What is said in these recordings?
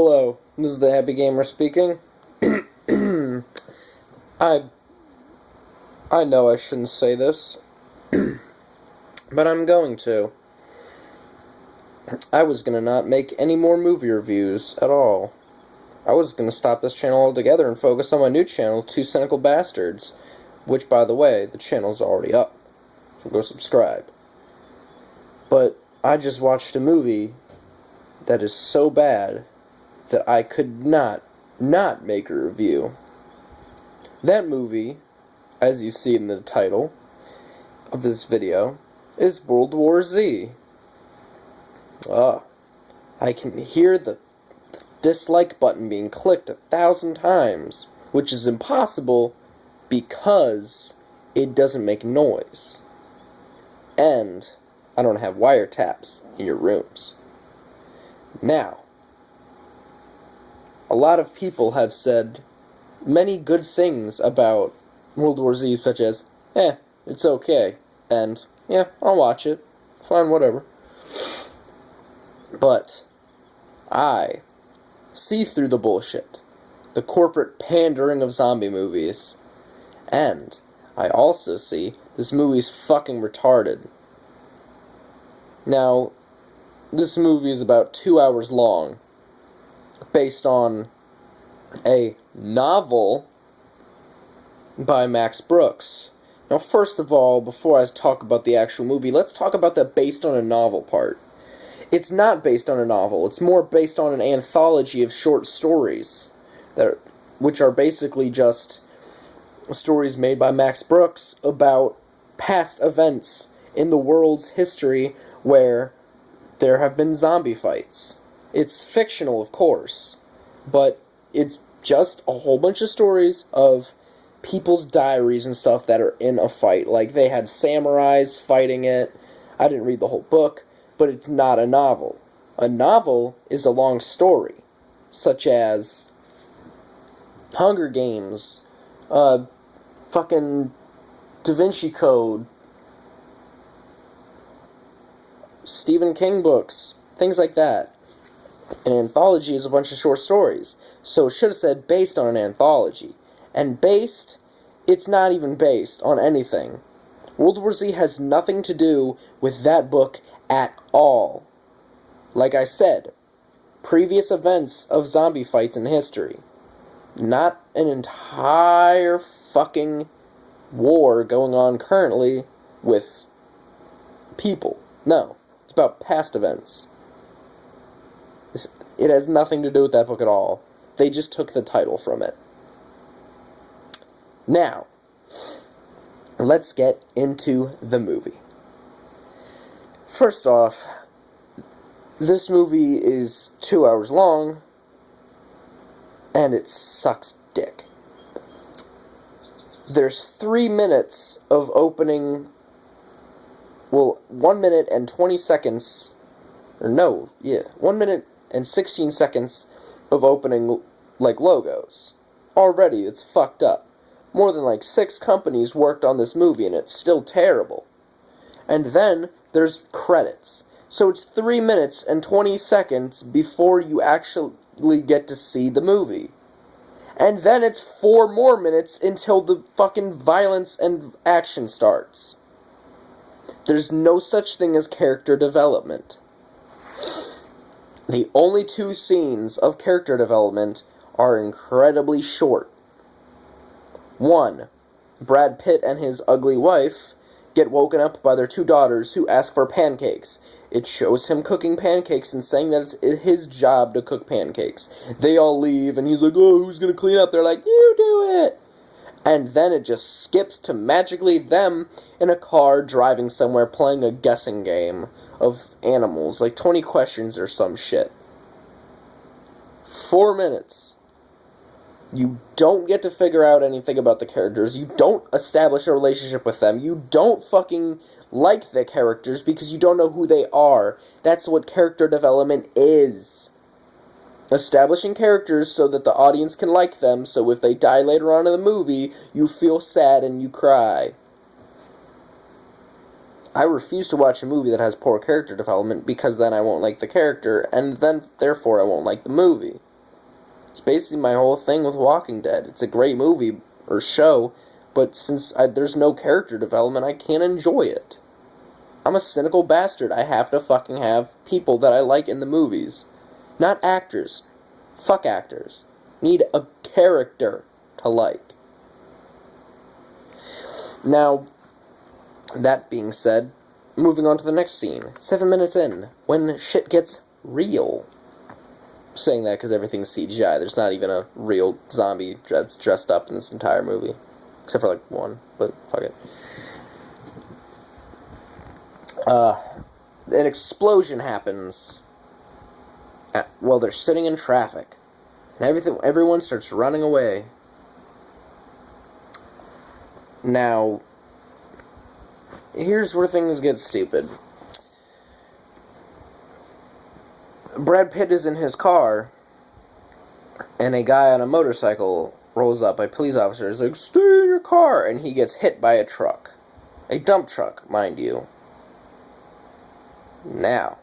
Hello, this is the Happy Gamer speaking. I I know I shouldn't say this, but I'm going to. I was gonna not make any more movie reviews at all. I was gonna stop this channel altogether and focus on my new channel, Two Cynical Bastards, which, by the way, the channel's already up, so go subscribe. But I just watched a movie that is so bad that I could not make a review. That movie, as you see in the title of this video, is World War Z. I can hear the dislike button being clicked 1,000 times, which is impossible because it doesn't make noise. And I don't have wiretaps in your rooms. Now, a lot of people have said many good things about World War Z, such as, it's okay, and, yeah, I'll watch it, fine, whatever. But I see through the bullshit, the corporate pandering of zombie movies, and I also see this movie's fucking retarded. Now, this movie is about 2 hours long, based on a novel by Max Brooks. Now, first of all, before I talk about the actual movie, let's talk about the based on a novel part. It's not based on a novel, it's more based on an anthology of short stories, which are basically just stories made by Max Brooks about past events in the world's history where there have been zombie fights. It's fictional, of course, but it's just a whole bunch of stories of people's diaries and stuff that are in a fight. Like, they had samurais fighting it. I didn't read the whole book, but it's not a novel. A novel is a long story, such as Hunger Games, fucking Da Vinci Code, Stephen King books, things like that. An anthology is a bunch of short stories, so it should have said based on an anthology. And based, it's not even based on anything. World War Z has nothing to do with that book at all. Like I said, previous events of zombie fights in history. Not an entire fucking war going on currently with people. No. It's about past events. It has nothing to do with that book at all. They just took the title from it. Now, let's get into the movie. First off, this movie is 2 hours long, and it sucks dick. There's 3 minutes of opening, 1 minute and 20 seconds, 1 minute and 16 seconds of opening, logos. Already, it's fucked up. More than 6 companies worked on this movie, and it's still terrible. And then, there's credits. So it's 3 minutes and 20 seconds before you actually get to see the movie. And then it's 4 more minutes until the fucking violence and action starts. There's no such thing as character development. The only 2 scenes of character development are incredibly short. 1. Brad Pitt and his ugly wife get woken up by their 2 daughters who ask for pancakes. It shows him cooking pancakes and saying that it's his job to cook pancakes. They all leave, and he's like, oh, who's gonna clean up? They're like, you do it! And then it just skips to magically them in a car driving somewhere playing a guessing game of animals, 20 questions or some shit. 4 minutes. You don't get to figure out anything about the characters. You don't establish a relationship with them. You don't fucking like the characters because you don't know who they are. That's what character development is. Establishing characters so that the audience can like them, so if they die later on in the movie, you feel sad and you cry. I refuse to watch a movie that has poor character development because then I won't like the character, and then, therefore, I won't like the movie. It's basically my whole thing with Walking Dead. It's a great movie or show, but since there's no character development, I can't enjoy it. I'm a cynical bastard. I have to fucking have people that I like in the movies. Not actors. Fuck actors. Need a character to like. Now, that being said, moving on to the next scene. 7 minutes in, when shit gets real. I'm saying that because everything's CGI. There's not even a real zombie that's dressed up in this entire movie. Except for, like, one. But, fuck it. An explosion happens. Well, they're sitting in traffic. And everyone starts running away. Now, here's where things get stupid. Brad Pitt is in his car, and a guy on a motorcycle rolls up. A police officer is like, "Stay in your car!" And he gets hit by a truck. A dump truck, mind you. Now,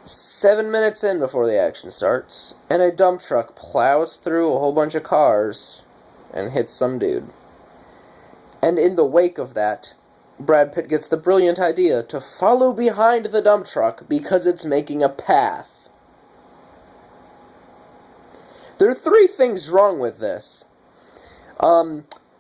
7 minutes in before the action starts, and a dump truck plows through a whole bunch of cars and hits some dude. And in the wake of that, Brad Pitt gets the brilliant idea to follow behind the dump truck because it's making a path. There are 3 things wrong with this.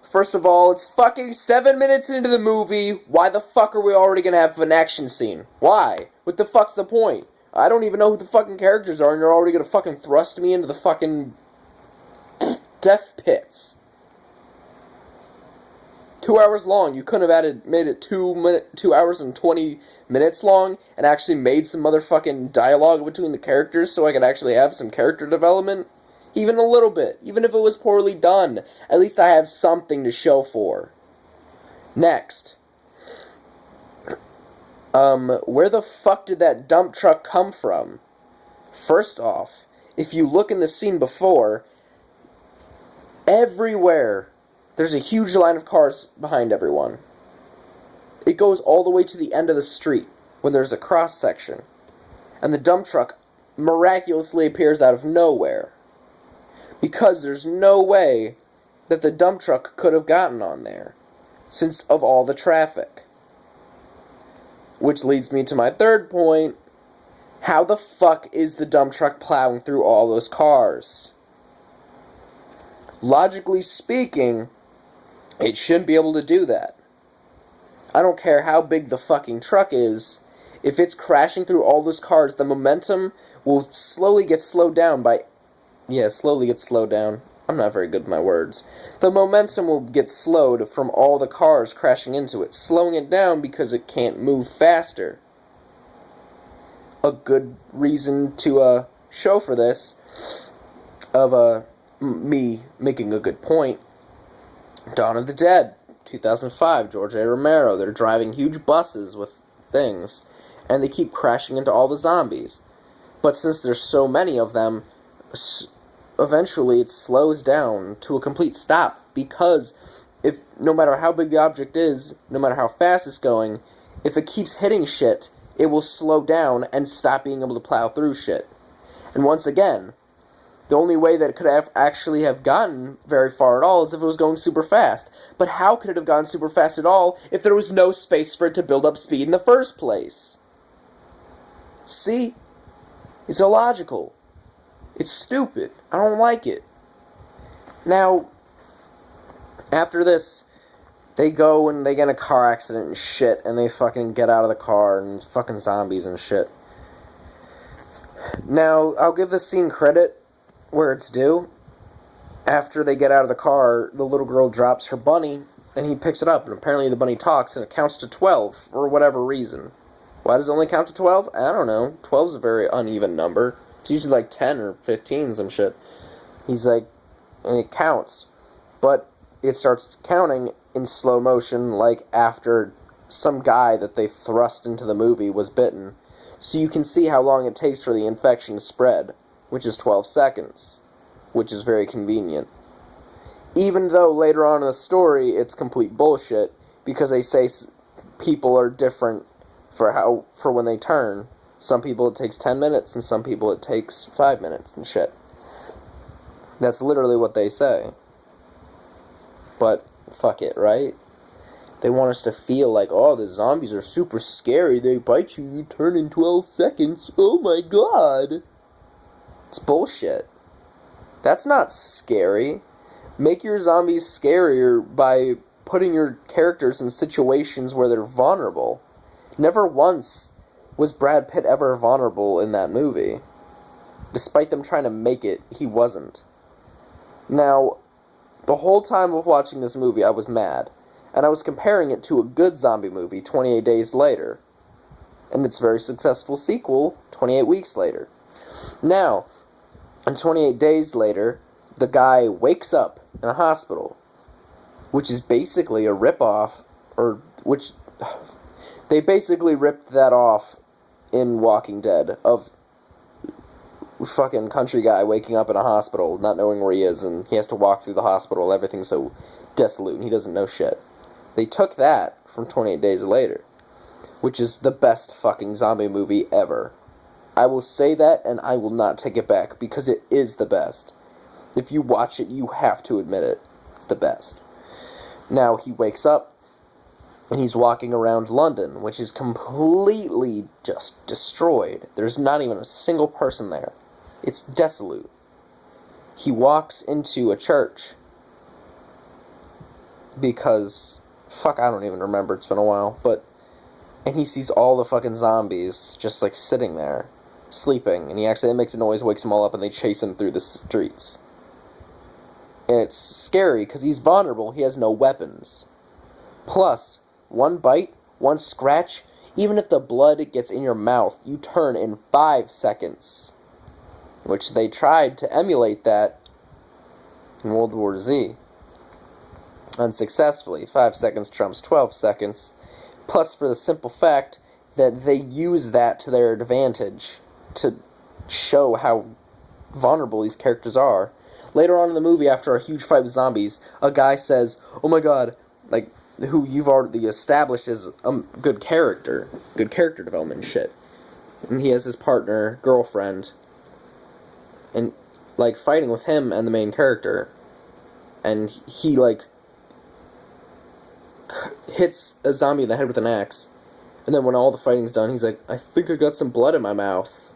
First of all, it's fucking 7 minutes into the movie. Why the fuck are we already gonna have an action scene? Why? What the fuck's the point? I don't even know who the fucking characters are, and you're already gonna fucking thrust me into the fucking death pits. 2 hours long. You couldn't have made it 2 hours and 20 minutes long and actually made some motherfucking dialogue between the characters so I could actually have some character development? Even a little bit. Even if it was poorly done. At least I have something to show for. Next. Where the fuck did that dump truck come from? First off, if you look in the scene before, everywhere there's a huge line of cars behind everyone. It goes all the way to the end of the street when there's a cross section. And the dump truck miraculously appears out of nowhere. Because there's no way that the dump truck could have gotten on there, since of all the traffic. Which leads me to my third point. How the fuck is the dump truck plowing through all those cars? Logically speaking, it shouldn't be able to do that. I don't care how big the fucking truck is. If it's crashing through all those cars, the momentum will slowly get slowed down by... Yeah, slowly get slowed down. I'm not very good with my words. The momentum will get slowed from all the cars crashing into it, slowing it down because it can't move faster. A good reason to show for this, of me making a good point. Dawn of the Dead, 2005, George A. Romero. They're driving huge buses with things, and they keep crashing into all the zombies. But since there's so many of them, eventually it slows down to a complete stop, because if no matter how big the object is, no matter how fast it's going, if it keeps hitting shit, it will slow down and stop being able to plow through shit. And once again, the only way that it could have actually have gotten very far at all is if it was going super fast. But how could it have gone super fast at all if there was no space for it to build up speed in the first place? See? It's illogical. It's stupid. I don't like it. Now, after this, they go and they get in a car accident and shit, and they fucking get out of the car and fucking zombies and shit. Now, I'll give this scene credit where it's due. After they get out of the car, the little girl drops her bunny, and he picks it up, and apparently the bunny talks, and it counts to 12, for whatever reason. Why does it only count to 12? I don't know. 12 is a very uneven number. It's usually like 10 or 15, some shit. He's like, and it counts. But it starts counting in slow motion, like after some guy that they thrust into the movie was bitten. So you can see how long it takes for the infection to spread, which is 12 seconds, which is very convenient. Even though later on in the story it's complete bullshit, because they say people are different for when they turn. Some people it takes 10 minutes, and some people it takes 5 minutes and shit. That's literally what they say. But, fuck it, right? They want us to feel like, oh, the zombies are super scary. They bite you, you turn in 12 seconds. Oh my god. It's bullshit. That's not scary. Make your zombies scarier by putting your characters in situations where they're vulnerable. Never once was Brad Pitt ever vulnerable in that movie. Despite them trying to make it, he wasn't. Now, the whole time of watching this movie, I was mad. And I was comparing it to a good zombie movie, 28 Days Later. And its very successful sequel, 28 Weeks Later. Now, in 28 Days Later, the guy wakes up in a hospital, which is basically a ripoff, they basically ripped that off in Walking Dead, of fucking country guy waking up in a hospital, not knowing where he is, and he has to walk through the hospital, everything's so desolate, and he doesn't know shit. They took that from 28 Days Later, which is the best fucking zombie movie ever. I will say that, and I will not take it back, because it is the best. If you watch it, you have to admit it. It's the best. Now, he wakes up, and he's walking around London, which is completely just destroyed. There's not even a single person there. It's desolate. He walks into a church, because... fuck, I don't even remember, it's been a while, and he sees all the fucking zombies just, like, sitting there, sleeping, and he accidentally makes a noise, wakes them all up, and they chase him through the streets. And it's scary, because he's vulnerable, he has no weapons. Plus, one bite, one scratch, even if the blood gets in your mouth, you turn in 5 seconds. Which they tried to emulate that in World War Z. Unsuccessfully. 5 seconds trumps 12 seconds. Plus, for the simple fact that they use that to their advantage to show how vulnerable these characters are. Later on in the movie, after a huge fight with zombies, a guy says, oh my god, like, who you've already established as a good character development and shit. And he has his partner, girlfriend, and, like, fighting with him and the main character. And he, like, hits a zombie in the head with an axe. And then when all the fighting's done, he's like, I think I got some blood in my mouth.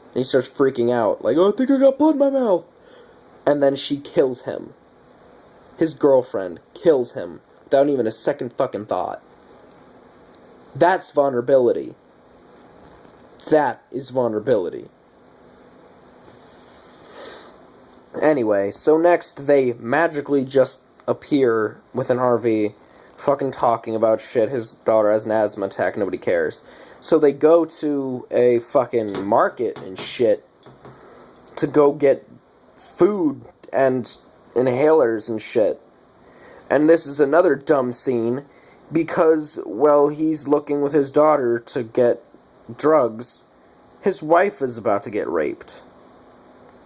And he starts freaking out, like, oh, I think I got blood in my mouth. And then she kills him. His girlfriend kills him without even a second fucking thought. That's vulnerability. That is vulnerability. Anyway, so next they magically just appear with an RV, fucking talking about shit. His daughter has an asthma attack, nobody cares. So they go to a fucking market and shit to go get food and inhalers and shit. And this is another dumb scene because, well, he's looking with his daughter to get drugs. His wife is about to get raped.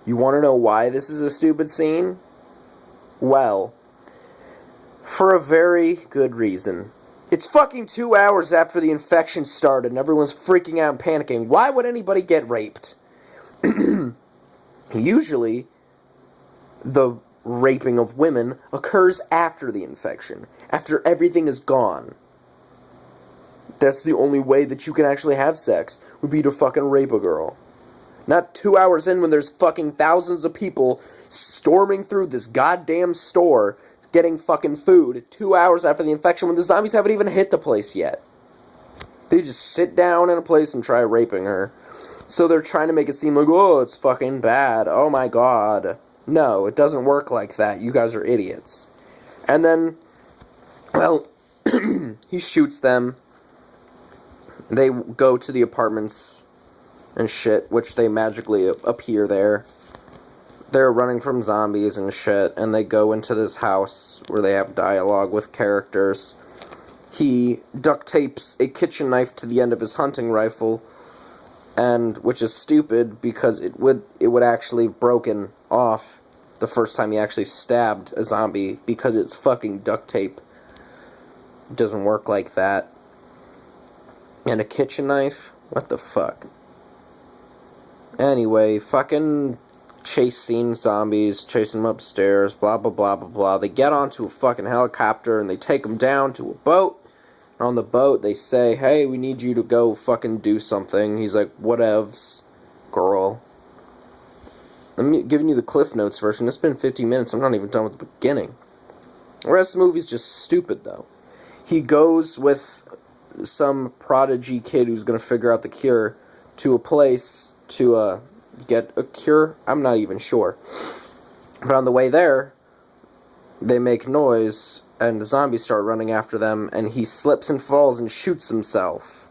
You want to know why this is a stupid scene? Well, for a very good reason. It's fucking 2 hours after the infection started and everyone's freaking out and panicking. Why would anybody get raped? Usually, the raping of women occurs after the infection, after everything is gone. That's the only way that you can actually have sex, would be to fucking rape a girl. Not 2 hours in when there's fucking thousands of people storming through this goddamn store getting fucking food 2 hours after the infection when the zombies haven't even hit the place yet. They just sit down in a place and try raping her. So they're trying to make it seem like, oh, it's fucking bad. Oh my god. No, it doesn't work like that. You guys are idiots. And then, well, he shoots them. They go to the apartments and shit, which they magically appear there. They're running from zombies and shit, and they go into this house where they have dialogue with characters. He duct tapes a kitchen knife to the end of his hunting rifle, and which is stupid because it would actually have broken off the first time he actually stabbed a zombie because it's fucking duct tape. It doesn't work like that. And a kitchen knife? What the fuck? Anyway, fucking chase scene, zombies, chasing them upstairs, blah, blah, blah, blah, blah. They get onto a fucking helicopter, and they take them down to a boat. And on the boat, they say, hey, we need you to go fucking do something. He's like, whatevs, girl. I'm giving you the Cliff Notes version. It's been 50 minutes. I'm not even done with the beginning. The rest of the movie's just stupid, though. He goes with some prodigy kid who's going to figure out the cure to a place to get a cure. I'm not even sure. But on the way there, they make noise, and the zombies start running after them, and he slips and falls and shoots himself.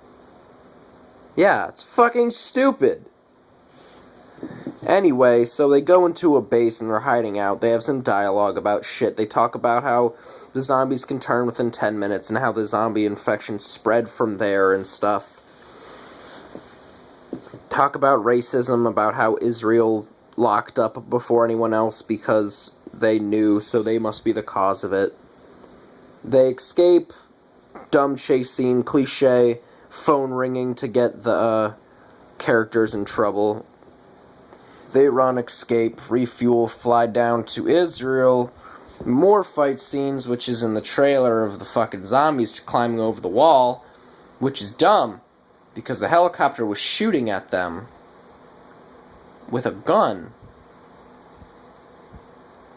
Yeah, it's fucking stupid. Anyway, so they go into a base and they're hiding out. They have some dialogue about shit. They talk about how the zombies can turn within 10 minutes and how the zombie infection spread from there and stuff. Talk about racism, about how Israel locked up before anyone else because they knew, so they must be the cause of it. They escape, dumb chase scene, cliche, phone ringing to get the characters in trouble. They run, escape, refuel, fly down to Israel. More fight scenes, which is in the trailer of the fucking zombies climbing over the wall, which is dumb, because the helicopter was shooting at them with a gun.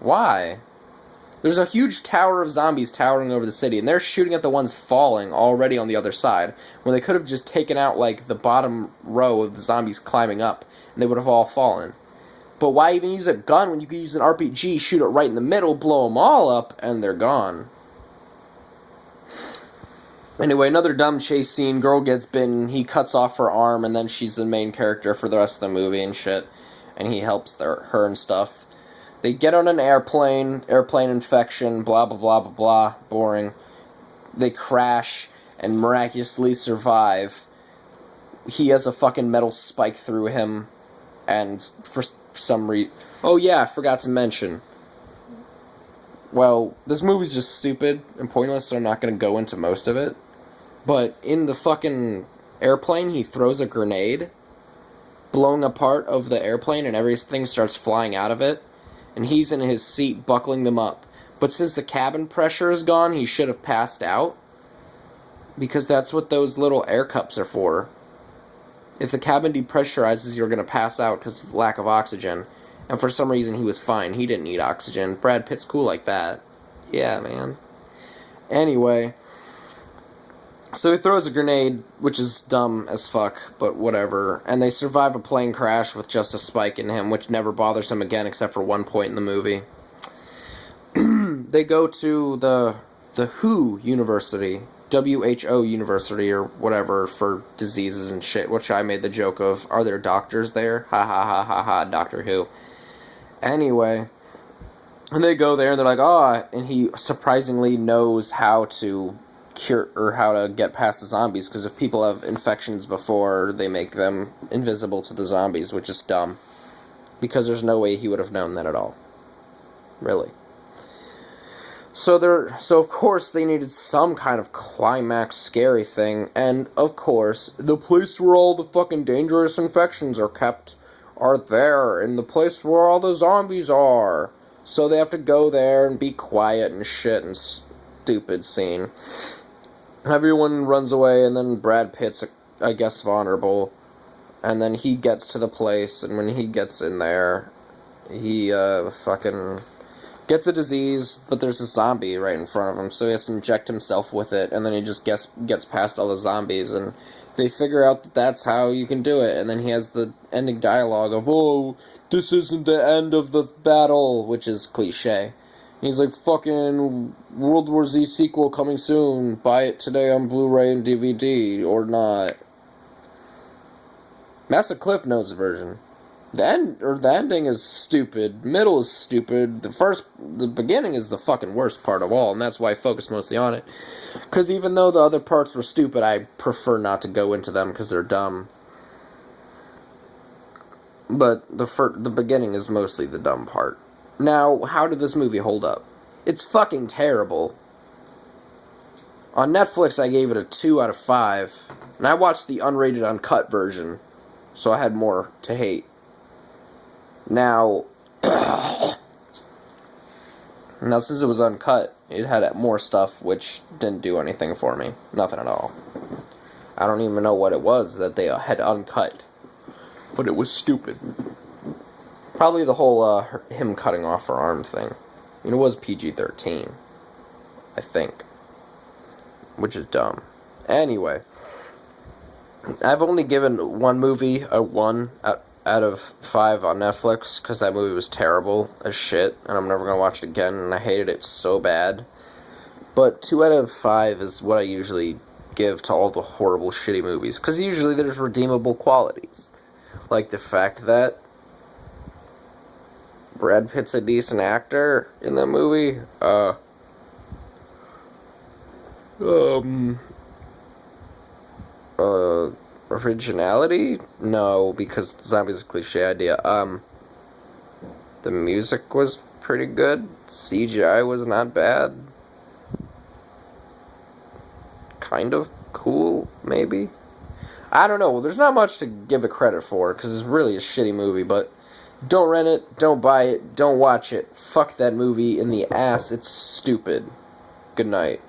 Why? There's a huge tower of zombies towering over the city, and they're shooting at the ones falling already on the other side, when they could have just taken out, like, the bottom row of the zombies climbing up, and they would have all fallen. But why even use a gun when you could use an RPG, shoot it right in the middle, blow them all up, and they're gone? Anyway, another dumb chase scene. Girl gets bitten, he cuts off her arm, and then she's the main character for the rest of the movie and shit. And he helps her and stuff. They get on an airplane infection, blah, blah, blah, blah, blah, boring. They crash and miraculously survive. He has a fucking metal spike through him, and for some reason... Oh yeah, I forgot to mention. Well, this movie's just stupid and pointless, so I'm not going to go into most of it. But in the fucking airplane, he throws a grenade, blowing a part of the airplane, and everything starts flying out of it. And he's in his seat buckling them up. But since the cabin pressure is gone, he should have passed out. Because that's what those little air cups are for. If the cabin depressurizes, you're going to pass out because of lack of oxygen. And for some reason, he was fine. He didn't need oxygen. Brad Pitt's cool like that. Yeah, man. Anyway. So he throws a grenade, which is dumb as fuck, but whatever. And they survive a plane crash with just a spike in him, which never bothers him again except for one point in the movie. They go to the WHO University, WHO University, or whatever, for diseases and shit, which I made the joke of, are there doctors there? Ha ha ha ha ha, Doctor Who. Anyway, and they go there, and they're like, oh, and he surprisingly knows how to cure, or how to get past the zombies, because if people have infections before, they make them invisible to the zombies, which is dumb, because there's no way he would have known that at all. Really. So of course they needed some kind of climax scary thing, and of course, the place where all the fucking dangerous infections are kept are there, and the place where all the zombies are. So they have to go there and be quiet and shit, and stupid scene. Everyone runs away, and then Brad Pitt's, I guess, vulnerable, and then he gets to the place, and when he gets in there, he, fucking gets a disease, but there's a zombie right in front of him, so he has to inject himself with it, and then he just gets past all the zombies, and they figure out that that's how you can do it, and then he has the ending dialogue of, oh, this isn't the end of the battle, which is cliche. He's like, fucking World War Z sequel coming soon, buy it today on Blu-ray and DVD, or not. That's the Cliff Notes version. The ending is stupid, middle is stupid, the beginning is the fucking worst part of all, and that's why I focused mostly on it. Because even though the other parts were stupid, I prefer not to go into them because they're dumb. But the beginning is mostly the dumb part. Now, how did this movie hold up? It's fucking terrible. On Netflix, I gave it a 2 out of 5, and I watched the unrated, uncut version, so I had more to hate. Now, Now, since it was uncut, it had more stuff which didn't do anything for me. Nothing at all. I don't even know what it was that they had uncut. But it was stupid. Probably the whole, him cutting off her arm thing. I mean, it was PG-13. I think. Which is dumb. Anyway. I've only given one movie a 1 out of 5 on Netflix, because that movie was terrible as shit, and I'm never going to watch it again, and I hated it so bad. But 2 out of 5 is what I usually give to all the horrible, shitty movies, because usually there's redeemable qualities. Like the fact that Brad Pitt's a decent actor in that movie. Originality? No, because zombies is a cliche idea. The music was pretty good. CGI was not bad. Kind of cool, maybe? I don't know. There's not much to give it credit for, because it's really a shitty movie, but don't rent it, don't buy it, don't watch it. Fuck that movie in the ass. It's stupid. Good night.